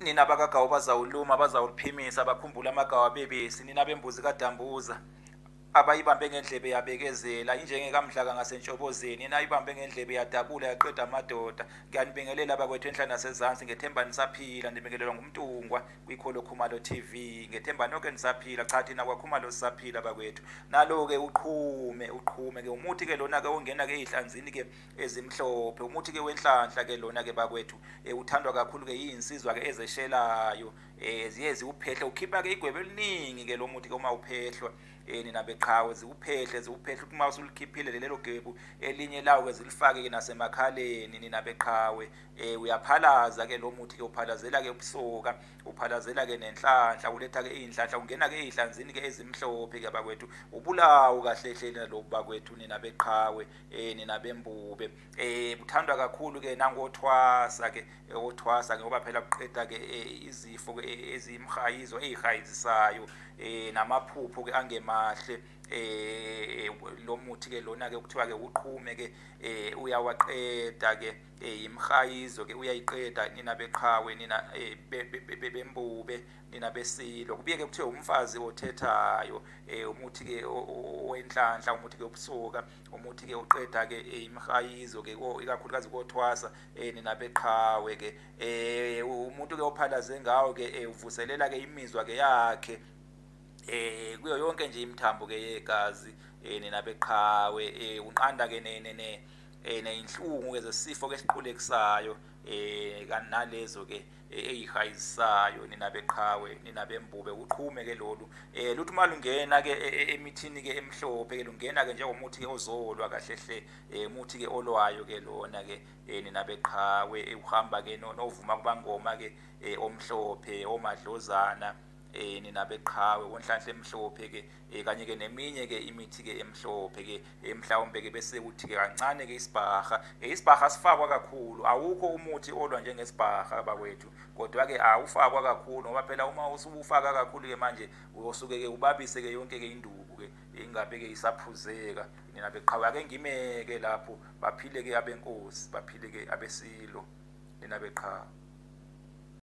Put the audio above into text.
nina bakagawu bazawuluma bazawuliphimisa bakhumbula amagawu abebisi, nina bembuzi kadambuza abayibambe ngendlebe yabekezela injengekamdlaka ngasentshobozeni, nina ayibambe ngendlebe yadabula yaqeda amadoda. Ngiyanibingelela abakwethu enhla nasezansi, ngethemba nisaphila. Ndibingelelwa ngumntungwa kwikholo TV, ngethemba nonke nisaphila. Cha, thina kwakhumalo sisaphila bakwethu. Nalo-ke uqhume-ke umuthi-ke lona-ke ongena-ke ey'hlanzini-ke ezimhlophe, umuthi-ke wenhlanhla-ke lona-ke bakwethu uthandwa kakhulu-ke iy'nsizwa-ke ezeshelayo, ziye ziwuphehle, ukhipha-ke igwebe eliningi-ke lo muthi-ke uma uphehlwa nina beqhawe, ziwuphehle uma usulikhiphile lelo gebhu elinye lawo-ke zilifake-ke nasemakhaleni nina beqhawe. Uyaphalaza-ke lo muthi-ke uphalazela-ke ubusoka, uphalazela-ke nenhlanhla, uletha-ke iy'nhlanhla, ungena-ke ey'hlanzini-ke ezimhlophe-ke bakwethu, ubulawu kahle-hle lobu bakwethu nina beqhawe, nina bembube. Buthandwa kakhulu-ke nangothwasa-ke, othwasa-ke ngoba phela buqeda-ke izifo-ke eziyimhayizo ey'hayizisayo namaphupho-ke angemahle. Lo muthi-ke lona-ke kuthiwa-ke uqhume-ke uyawaqeda-ke imhayizo-ke uyayiqeda nina beqhawe, nina bembube, nina besilo. Kubuye-ke kuthiwe umfazothethayo, umuthi-ke wenhlanhla, umuthi-ke obusoka, umuthi-ke uqeda-ke imhayizo-ke ikakhulukazi kothwasa nina beqhawe-ke. Umuntu-ke ophalaze ngawo-ke uvuselela-ke imizwa-ke yakhe kuyo yonke nje imithambo-ke yegazi nina beqhawe. Unqanda-ke ney'nhlungu-ke zesifo-ke esiqulekisayo kanti nalezo-ke ey'hayizisayo nina beqhawe, nina bembube. Uqhume-ke lolu luthi uma lungena-ke emithini-ke emhlophe-ke lungena-ke njengomuthi-ke ozolwa kahle-hle, umuthi-ke olwayo-ke lona-ke nina beqhawe. Uhamba-ke novuma kubangoma-ke omhlophe, omadlozana nina beqhawe, wonhlanhla emhlophe-ke kanye-ke neminye-ke imithi-ke emhlophe-ke mhlawumbe-ke bese kuthi-ke kancane-ke isibhaha. Isibhaha sifakwa kakhulu, awukho umuthi olwa njengesibhaha bakwethu, kodwa-ke awufakwa kakhulu ngoba phela uma usuwufaka kakhulu-ke manje uyosuke-ke ubabise-ke yonke-ke induku-ke ingabe-ke isaphuzeka nina beqhawe. Ake ngime-ke lapho, baphile-ke abenkosi, baphile-ke abesilo nina beqhawe.